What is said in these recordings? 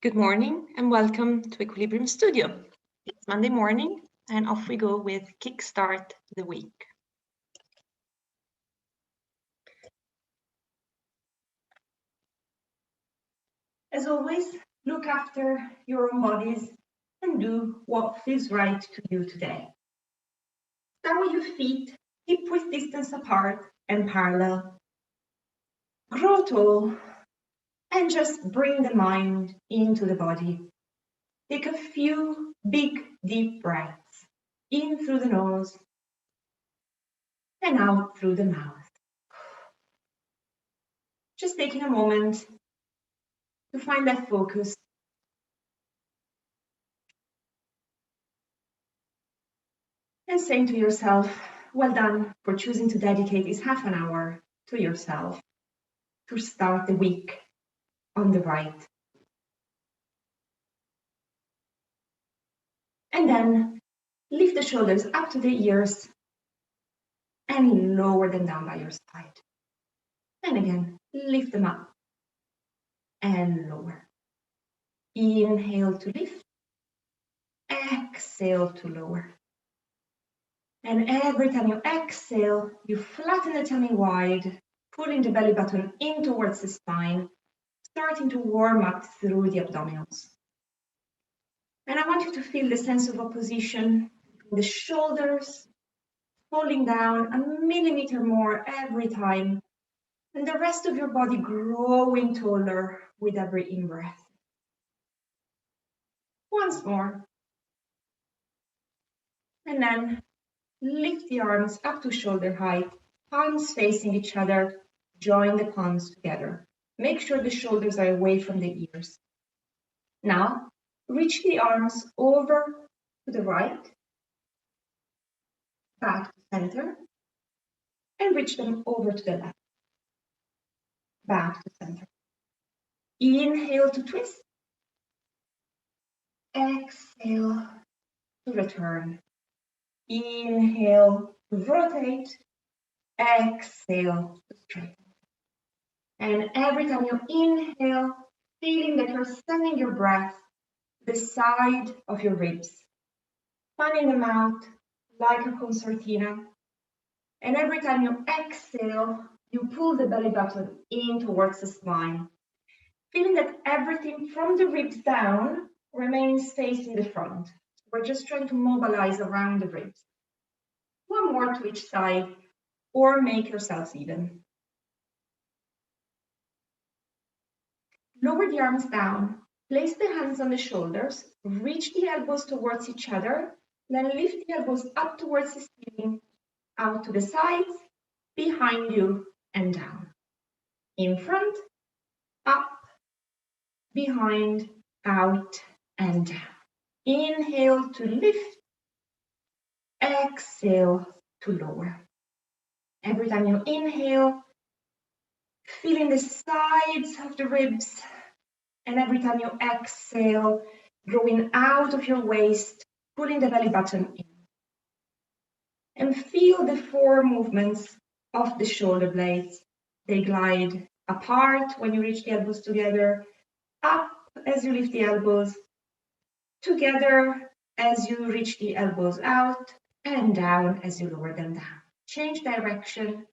Good morning and welcome to Equilibrium Studio. It's Monday morning and off we go with Kickstart the Week. As always, look after your own bodies and do what feels right to you today. Start with your feet hip-width distance apart and parallel. Grow tall and just bring the mind into the body. Take a few big, deep breaths in through the nose and out through the mouth. Just taking a moment to find that focus. And saying to yourself, well done for choosing to dedicate this half an hour to yourself to start the week on the right. And then lift the shoulders up to the ears and lower them down by your side. And again, lift them up and lower. Inhale to lift, exhale to lower. And every time you exhale, you flatten the tummy wide, pulling the belly button in towards the spine, starting to warm up through the abdominals. And I want you to feel the sense of opposition, the shoulders falling down a millimeter more every time, and the rest of your body growing taller with every in-breath. Once more. And then lift the arms up to shoulder height, palms facing each other, join the palms together. Make sure the shoulders are away from the ears. Now, reach the arms over to the right, back to center, and reach them over to the left, back to center. Inhale to twist, exhale to return. Inhale to rotate, exhale to straighten. And every time you inhale, feeling that you're sending your breath to the side of your ribs, fanning them out like a concertina. And every time you exhale, you pull the belly button in towards the spine, feeling that everything from the ribs down remains facing the front. We're just trying to mobilize around the ribs. One more to each side, or make yourselves even. Lower the arms down, place the hands on the shoulders, reach the elbows towards each other, then lift the elbows up towards the ceiling, out to the sides, behind you, and down. In front, up, behind, out, and down. Inhale to lift, exhale to lower. Every time you inhale, feeling the sides of the ribs, and every time you exhale, growing out of your waist, pulling the belly button in. And feel the four movements of the shoulder blades. They glide apart when you reach the elbows together, up as you lift the elbows, together as you reach the elbows out, and down as you lower them down. Change direction,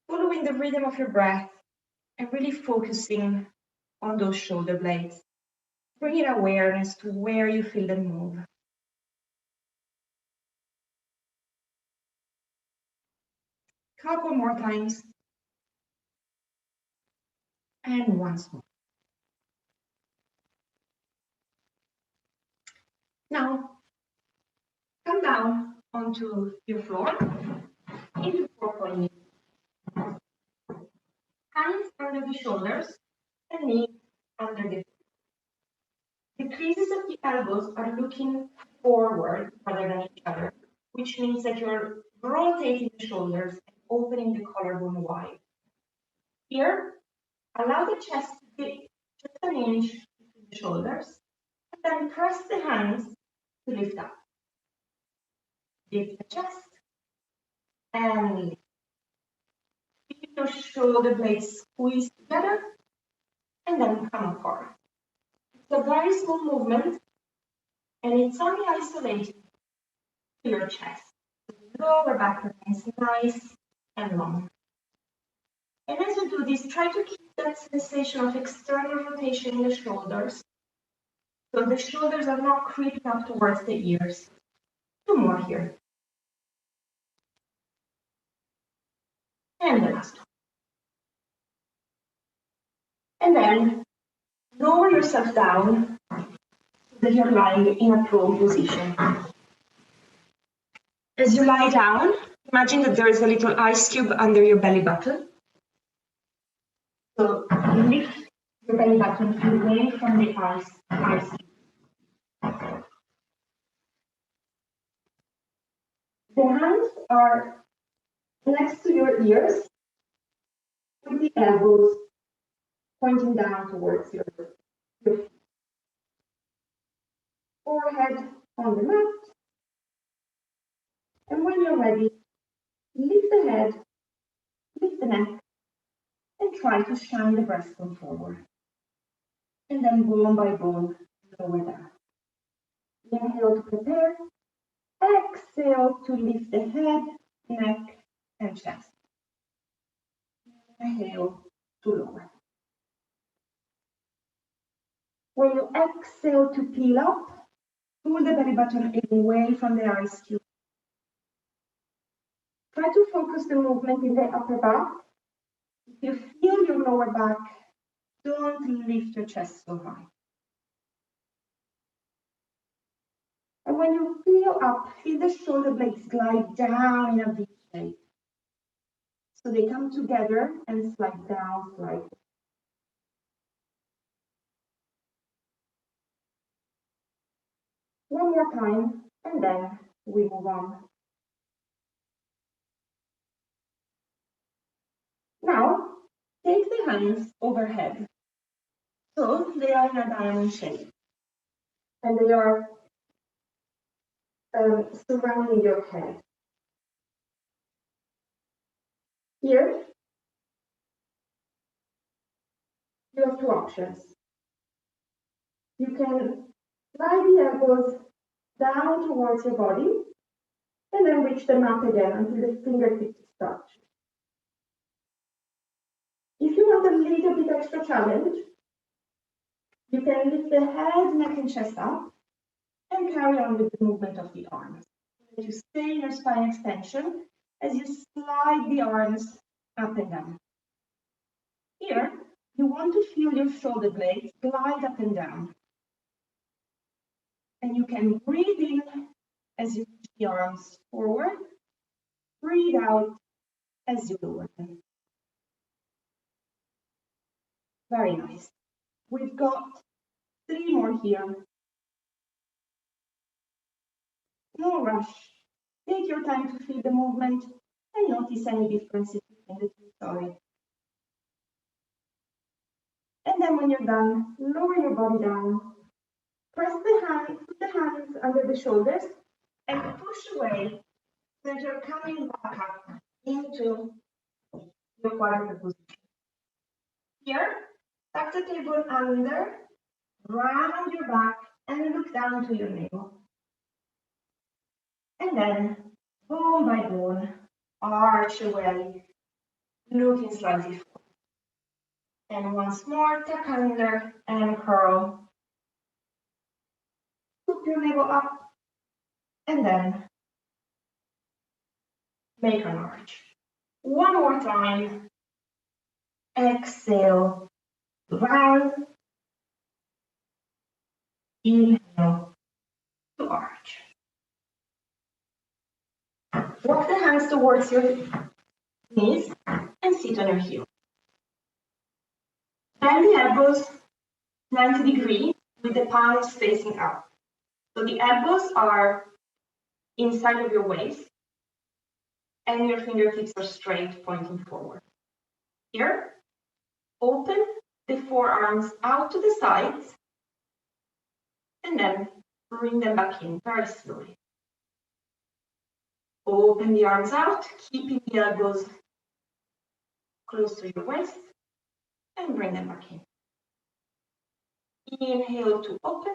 following the rhythm of your breath, and really focusing on those shoulder blades, bringing awareness to where you feel them move. Couple more times. And once more. Now, come down onto your floor into 4-point. Hands under the shoulders and knees under the feet. The creases of the elbows are looking forward rather than each other, which means that you're rotating the shoulders and opening the collarbone wide. Here, allow the chest to dip just an inch between the shoulders, and then press the hands to lift up. Dip the chest and lift. Keep your shoulder blades squeezed together and then come apart. It's a very small movement, and it's only isolated to your chest. The lower back remains nice and long. And as you do this, try to keep that sensation of external rotation in the shoulders. So the shoulders are not creeping up towards the ears. 2 more here. And the last one. And then lower yourself down so that you're lying in a prone position. As you lie down, imagine that there is a little ice cube under your belly button. So lift your belly button away from the ice cube. The hands are next to your ears, with the elbows pointing down towards your feet. Forehead on the mat. And when you're ready, lift the head, lift the neck, and try to shine the breastbone forward. And then bone by bone, lower down. Inhale to prepare. Exhale to lift the head, neck, and chest. Inhale to lower. When you exhale to peel up, pull the belly button away from the ice cube. Try to focus the movement in the upper back. If you feel your lower back, don't lift your chest so high. And when you feel up, feel the shoulder blades glide down in a V shape. So they come together and slide down slightly. One more time, and then we move on. Now, take the hands overhead. So they are in a diamond shape. And they are surrounding your head. Here, you have 2 options. You can slide the elbows down towards your body, and then reach them up again until the fingertips touch. If you want a little bit extra challenge, you can lift the head, neck, and chest up, and carry on with the movement of the arms. You stay in your spine extension as you slide the arms up and down. Here, you want to feel your shoulder blades glide up and down. And you can breathe in as you push the arms forward, breathe out as you lower them. Very nice. We've got 3 more here. No rush. Take your time to feel the movement and notice any differences between the 2. Sorry. And then when you're done, lower your body down. Press put the hands under the shoulders and push away so that you're coming back up into your quadruped position. Here, tuck the table under, round your back, and look down to your navel. And then, bone by bone, arch away, looking slightly forward. And once more, tuck under and curl. Scoop your navel up, and then make an arch. One more time. Exhale, round. Inhale to arch. Walk the hands towards your knees and sit on your heels. Bend the elbows 90 degrees with the palms facing up. So the elbows are inside of your waist and your fingertips are straight, pointing forward. Here, open the forearms out to the sides and then bring them back in very slowly. Open the arms out, keeping the elbows close to your waist, and bring them back in. Inhale to open.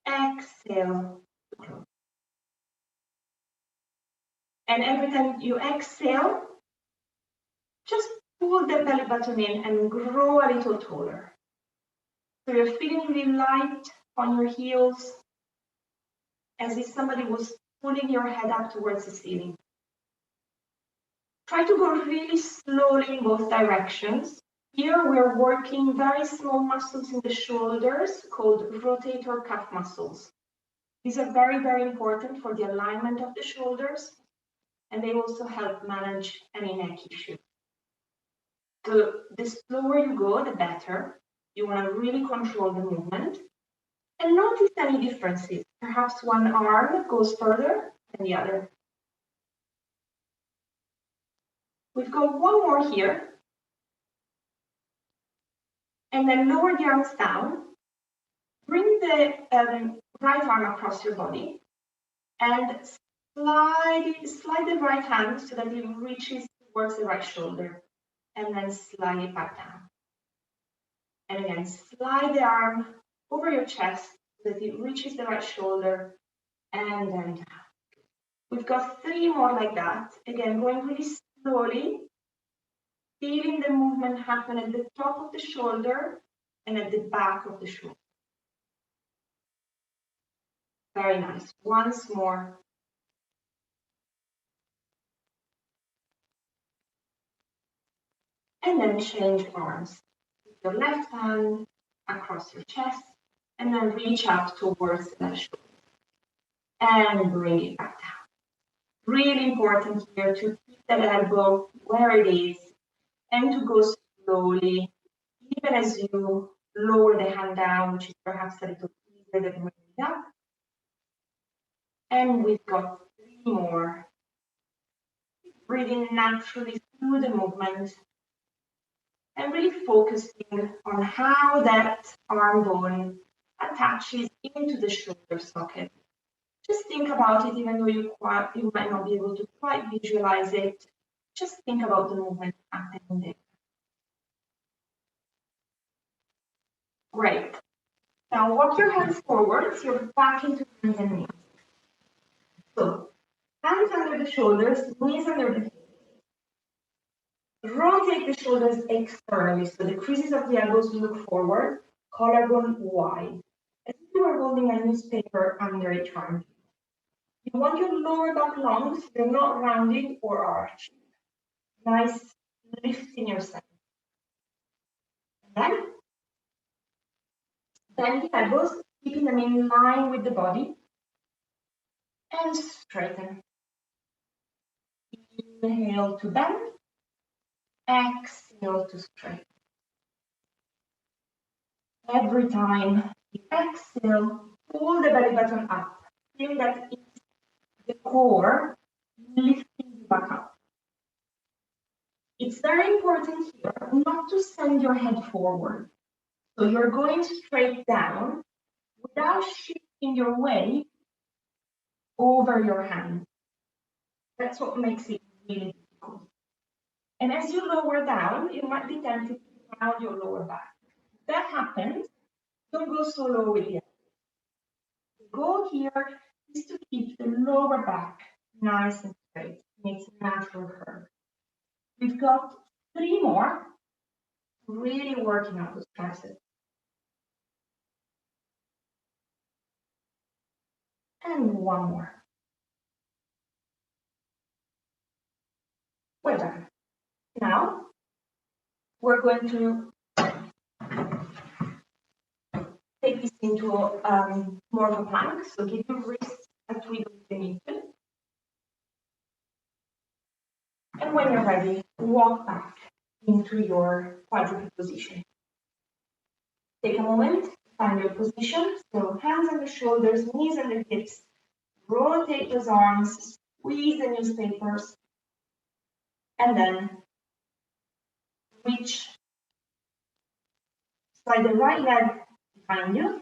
Exhale to close. And every time you exhale, just pull the belly button in and grow a little taller. So you're feeling really light on your heels, as if somebody was pulling your head up towards the ceiling. Try to go really slowly in both directions. Here we're working very small muscles in the shoulders called rotator cuff muscles. These are very, very important for the alignment of the shoulders, and they also help manage any neck issues. So the slower you go, the better. You want to really control the movement and notice any differences. Perhaps one arm goes further than the other. We've got one more here. And then lower the arms down. Bring the right arm across your body and slide the right hand so that it reaches towards the right shoulder. And then slide it back down. And again, slide the arm over your chest so that it reaches the right shoulder and then down. We've got 3 more like that. Again, going really slowly, feeling the movement happen at the top of the shoulder and at the back of the shoulder. Very nice. Once more. And then change arms. Your left hand across your chest and then reach up towards the left shoulder. And bring it back down. Really important here to keep that elbow where it is and to go slowly, even as you lower the hand down, which is perhaps a little easier than bringing it up. And we've got 3 more. Breathing naturally through the movement and really focusing on how that arm bone attaches into the shoulder socket. Just think about it, even though you might not be able to quite visualize it. Just think about the movement happening there. Great. Now walk your hands forward, so you're back into hands and knees. So, hands under the shoulders, knees under the hips. Rotate the shoulders externally, so the creases of the elbows look forward, collarbone wide, as if you are holding a newspaper under each arm. You want your lower back long, so you're not rounded or arched. Nice lift in your side. Then bend the elbows, keeping them in line with the body, and straighten. Inhale to bend, exhale to straighten. Every time you exhale, pull the belly button up. Feel that it's the core lifting you back up. It's very important here not to send your head forward. So you're going straight down without shifting your weight over your hand. That's what makes it really difficult. And as you lower down, you might be tempted to round your lower back. If that happens, don't go so low with it. The goal here is to keep the lower back nice and straight in its natural curve. We've got 3 more, really working on those triceps. And 1 more. We're done. Now, we're going to take this into more of a plank. So give your wrists a twist if you need to. And when you're ready, walk back into your quadruped position. Take a moment to find your position. So hands on the shoulders, knees on the hips. Rotate those arms, squeeze the newspapers. And then reach. Slide the right leg behind you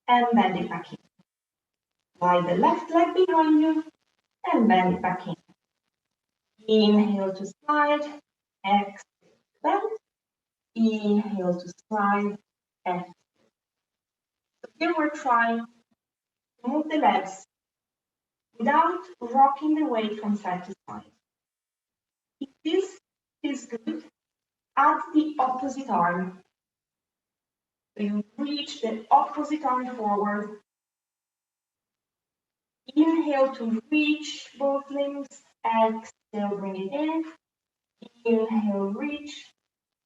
and bend it back in. Slide the left leg behind you and bend it back in. Inhale to slide, exhale to bend. Inhale to slide, and so here we're trying to move the legs without rocking the weight from side to side. If this feels good, add the opposite arm. So you reach the opposite arm forward. Inhale to reach both limbs. Exhale, bring it in. Inhale, reach.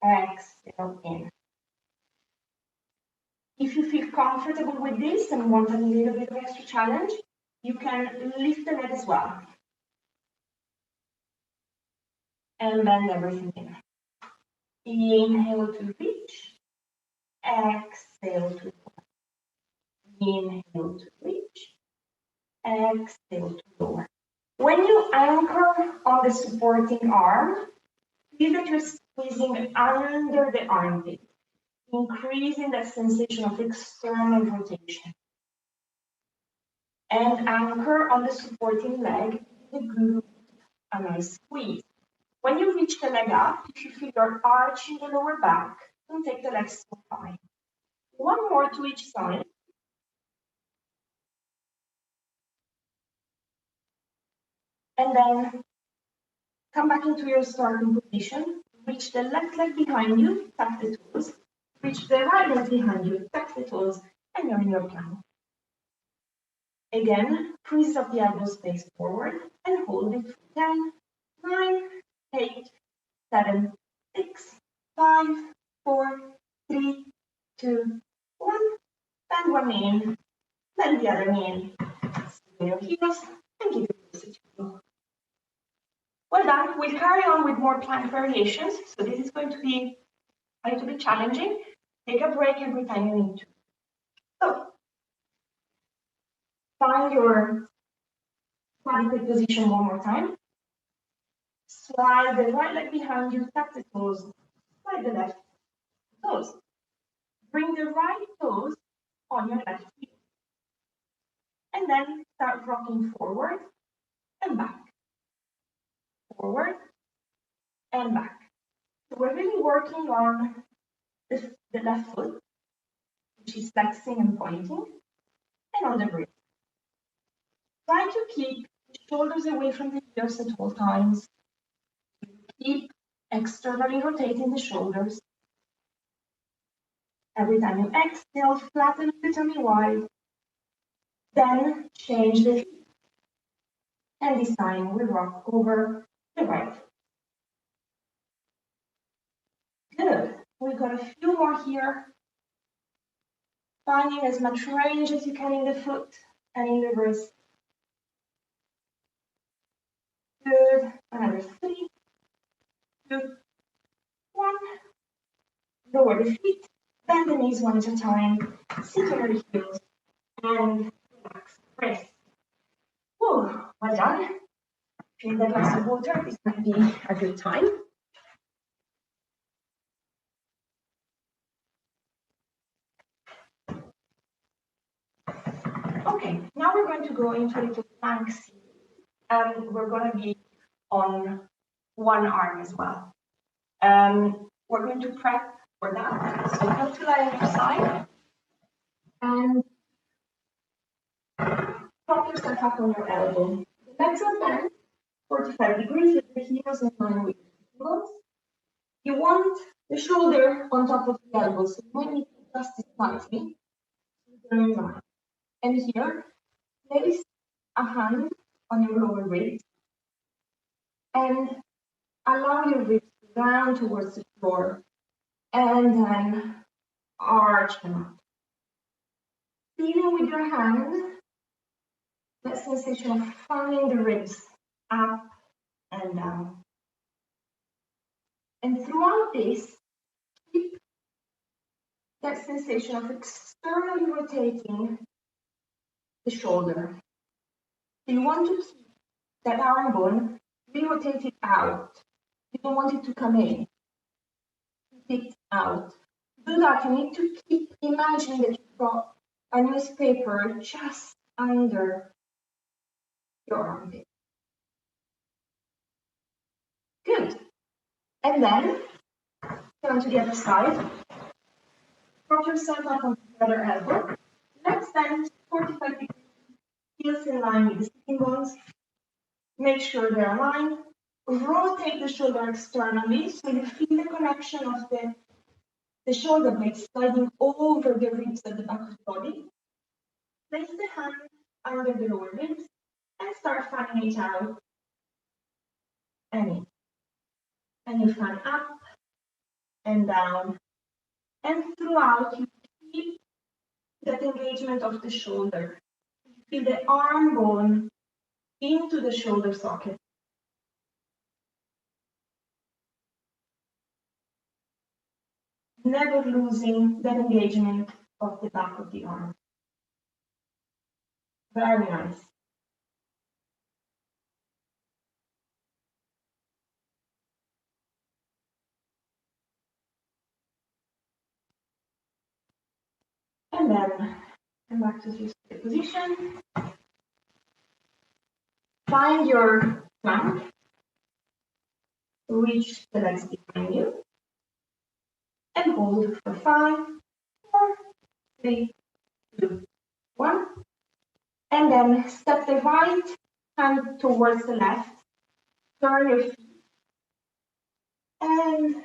Exhale, in. If you feel comfortable with this and want a little bit of extra challenge, you can lift the leg as well. And bend everything in. Inhale to reach. Exhale to lower. Inhale to reach. Exhale to lower. When you anchor on the supporting arm, feel that you're squeezing under the armpit, increasing that sensation of external rotation. And anchor on the supporting leg, the glute, a nice squeeze. When you reach the leg up, if you feel you're arching the lower back, don't take the legs so high. One more to each side. And then come back into your starting position. Reach the left leg behind you, tuck the toes. Reach the right leg behind you, tuck the toes, and you're in your plank. Again, crease of the elbows face forward and hold it for 10, 9, 8, 7, 6, 5, 4, 3, 2, 1. Bend one knee in, bend the other knee in. Sit your heels and give it a go. Well done. We'll carry on with more plank variations. So this is going to be a little bit challenging. Take a break every time you need to. So find your quadruped position one more time. Slide the right leg behind you, tuck the toes, slide the left toes. Bring the right toes on your left heel. And then start rocking forward and back. Forward and back. So we're really working on the left foot, which is flexing and pointing, and on the wrist. Try to keep the shoulders away from the ears at all times. Keep externally rotating the shoulders. Every time you exhale, flatten the tummy wide. Then change the feet. And this time we rock over the right. Good. We've got a few more here. Finding as much range as you can in the foot and in the wrist. Good. Another 3, 2, 1. Lower the feet. Bend the knees one at a time. Sit on your heels and relax. Rest. Whew, well done. Drink that glass of water. This might be a good time. Okay, now we're going to go into a little plank seat, and we're going to be on one arm as well. We're going to prep for that. So come to lie on your side and prop yourself up on your elbow. The legs are bent 45 degrees with the heels in line with the heels. You want the shoulder on top of the elbow, so you might need to adjust it slightly. And here, place a hand on your lower ribs and allow your ribs to round towards the floor and then arch them up. Feeling with your hand that sensation of fanning the ribs up and down. And throughout this, keep that sensation of externally rotating the shoulder. So you want to keep that arm bone rotated out. You don't want it to come in. Keep it out. To do that, you need to keep imagining that you've got a newspaper just under your armpit. Good. And then turn to the other side. Prop yourself up on the other elbow. Let's bend 45 degrees, heels in line with the sitting bones. Make sure they're aligned. Rotate the shoulder externally so you feel the connection of the shoulder blades sliding over the ribs at the back of the body. Place the hand under the lower ribs and start fanning it out and in. And you fan up and down. And throughout, you keep that engagement of the shoulder. Feel the arm bone into the shoulder socket. Never losing that engagement of the back of the arm. Very nice. And then come back to this position. Find your plank. Reach the legs behind you. And hold for 5, 4, 3, 2, 1. And then step the right hand towards the left. Turn your feet. And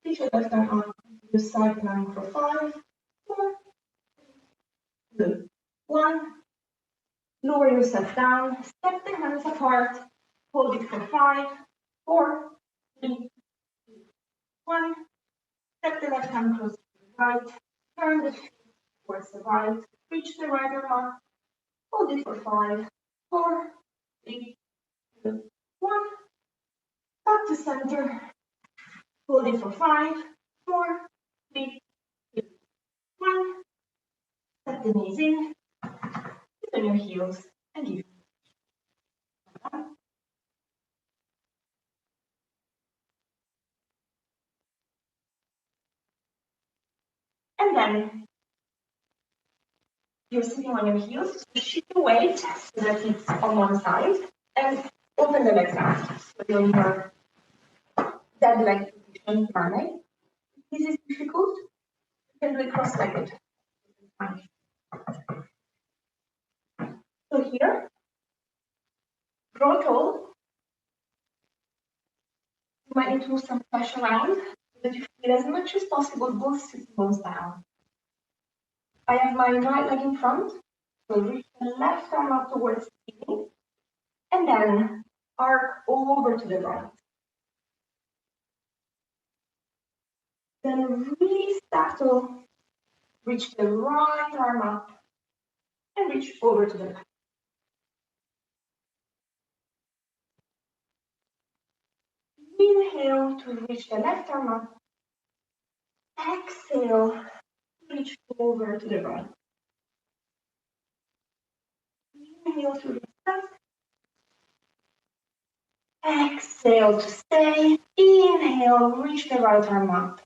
reach your left arm on the side plank for 5, 4, 2, 1. Lower yourself down. Step the hands apart. Hold it for 5, 4, 3, 2, 1. Step the left hand close to the right. Turn the feet towards the right. Reach the right arm up. Hold it for 5, 4, 3, 2, 1. Back to center. Hold it for 5, 4, 3, 2, 1. Step the knees in. Sit on your heels and give. And then you're sitting on your heels, so shift the weight so that it's on one side and open the legs out. So you're in your dead leg position planning. This is difficult. You can do it cross-legged. So here, grow tall. You might need to move some flesh around so that you feel as much as possible both sitting bones down. I have my right leg in front, so reach the left arm up towards the ceiling, and then arc over to the right. Then really settle, reach the right arm up, and reach over to the left. Inhale to reach the left arm up. Exhale, reach over to the right. Inhale to reach left. Exhale to stay. Inhale, reach the right arm up.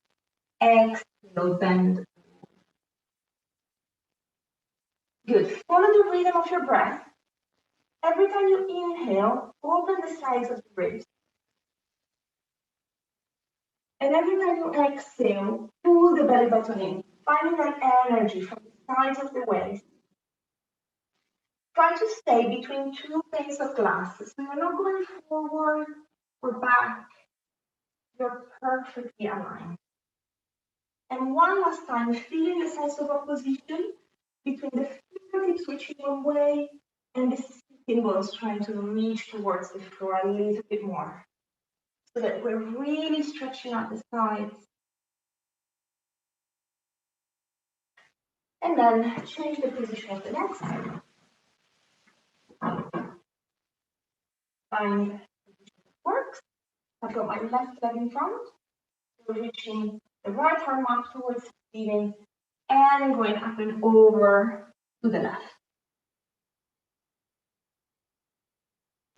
Exhale, bend. Good. Follow the rhythm of your breath. Every time you inhale, open the sides of the ribs. And every time you exhale, pull the belly button in, finding that energy from the sides of the waist. Try to stay between two panes of glass. So you're not going forward or back. You're perfectly aligned. And one last time, feeling the sense of opposition between the fingertips reaching one way and the sitting bones trying to reach towards the floor a little bit more. So that we're really stretching out the sides. And then change the position of the neck. Find the position that works. I've got my left leg in front. So reaching the right arm up towards the ceiling and going up and over to the left.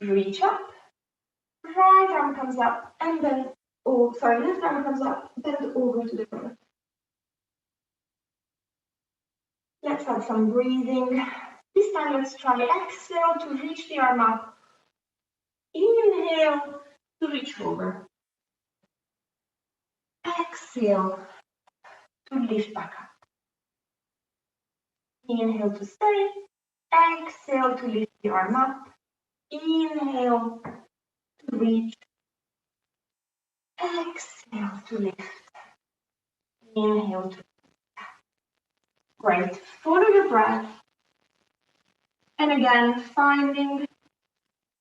Reach up. Right arm comes up and then, left arm comes up, bend over to the right. Let's have some breathing. This time let's try exhale to reach the arm up. Inhale to reach over. Exhale to lift back up. Inhale to stay. Exhale to lift the arm up. Inhale to reach. Exhale to lift. Inhale to lift. Great. Follow your breath. And again, finding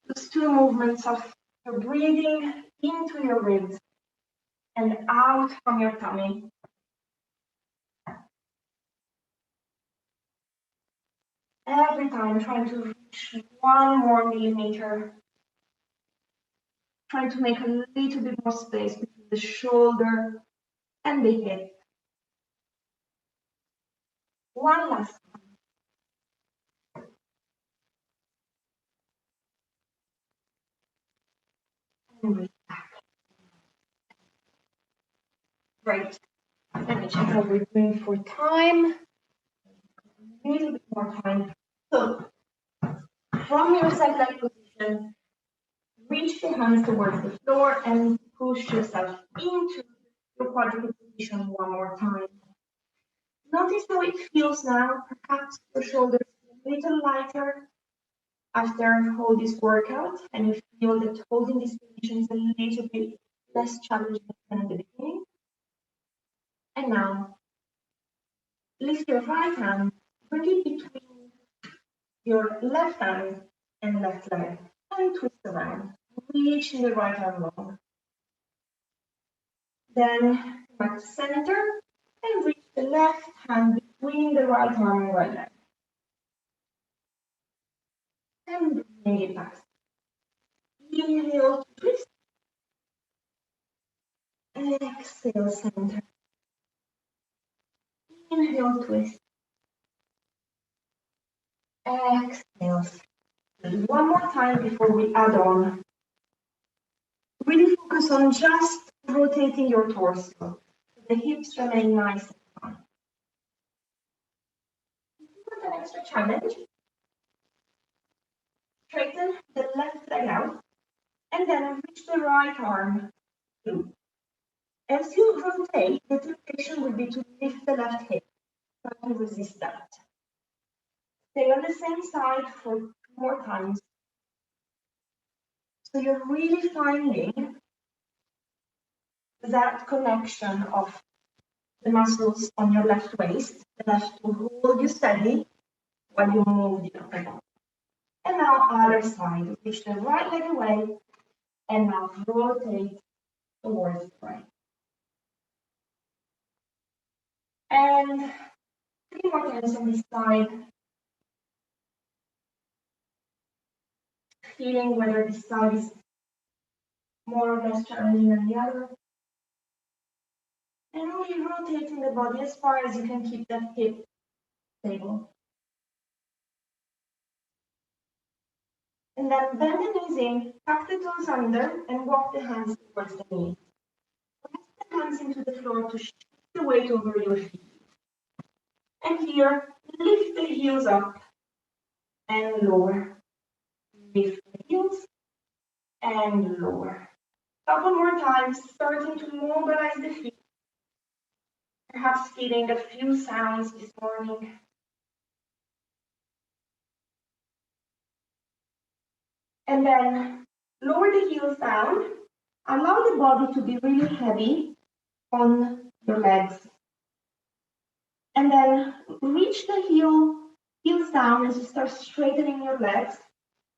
those two movements of your breathing into your ribs and out from your tummy. Every time trying to reach 1 more millimeter. Trying to make a little bit more space between the shoulder and the hip. One last time. And breathe back. Great. Let me check how we're doing for time. A little bit more time. So, from your side-leg position, reach the hands towards the floor and push yourself into your quadruped position one more time. Notice how it feels now. Perhaps your shoulders a little lighter after all this workout, and you feel that holding this position is a little bit less challenging than at the beginning. And now, lift your right hand, bring it between your left hand and left leg, and twist around, reaching the right arm long. Then back to center, and reach the left hand between the right arm and right leg. And bring it back. Inhale, twist. Exhale, center. Inhale, twist. Exhale. One more time before we add on. Really focus on just rotating your torso. The hips remain nice and fine. For the extra challenge, straighten the left leg out and then reach the right arm through. As you rotate, the temptation will be to lift the left hip. Try to resist that. Stay on the same side for 2 more times. So you're really finding that connection of the muscles on your left waist, the left to hold you steady while you move the upper body. And now other side, reach the right leg away, and now rotate towards the right. And 3 more times on this side, feeling whether this side is more or less challenging than the other. And really rotating the body as far as you can keep that hip stable. And then bend the knees in, tuck the toes under, and walk the hands towards the knees. Press the hands into the floor to shift the weight over your feet. And here, lift the heels up and lower. Lift the heels and lower. Couple more times, starting to mobilize the feet. Perhaps feeling a few sounds this morning. And then lower the heels down. Allow the body to be really heavy on your legs. And then reach the heels down as you start straightening your legs.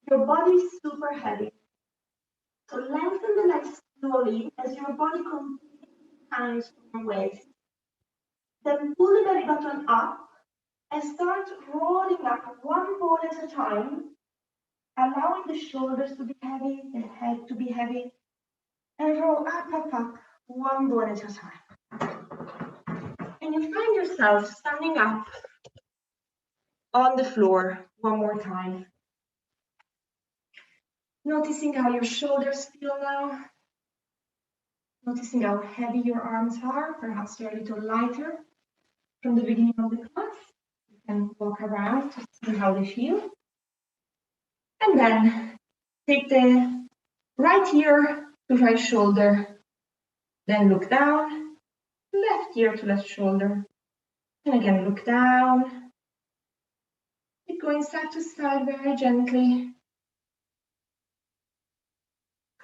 Your body is super heavy. So lengthen the legs slowly as your body completely hangs from your waist. Then pull the belly button up and start rolling up one ball at a time, allowing the shoulders to be heavy, the head to be heavy, and roll up, up, up, one ball at a time. And you find yourself standing up on the floor one more time. Noticing how your shoulders feel now. Noticing how heavy your arms are. Perhaps they're a little lighter from the beginning of the class. You can walk around to see how they feel. And then take the right ear to right shoulder. Then look down. Left ear to left shoulder. And again, look down. going side to side very gently.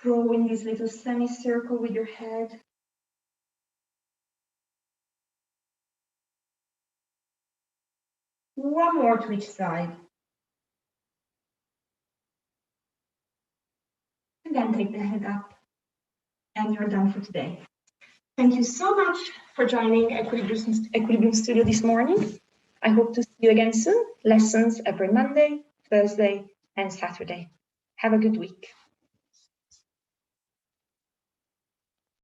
Drawing this little semicircle with your head. One more to each side. And then take the head up. And you're done for today. Thank you so much for joining Equilibrium Studio this morning. I hope to see you again soon. Lessons every Monday, Thursday, and Saturday. Have a good week.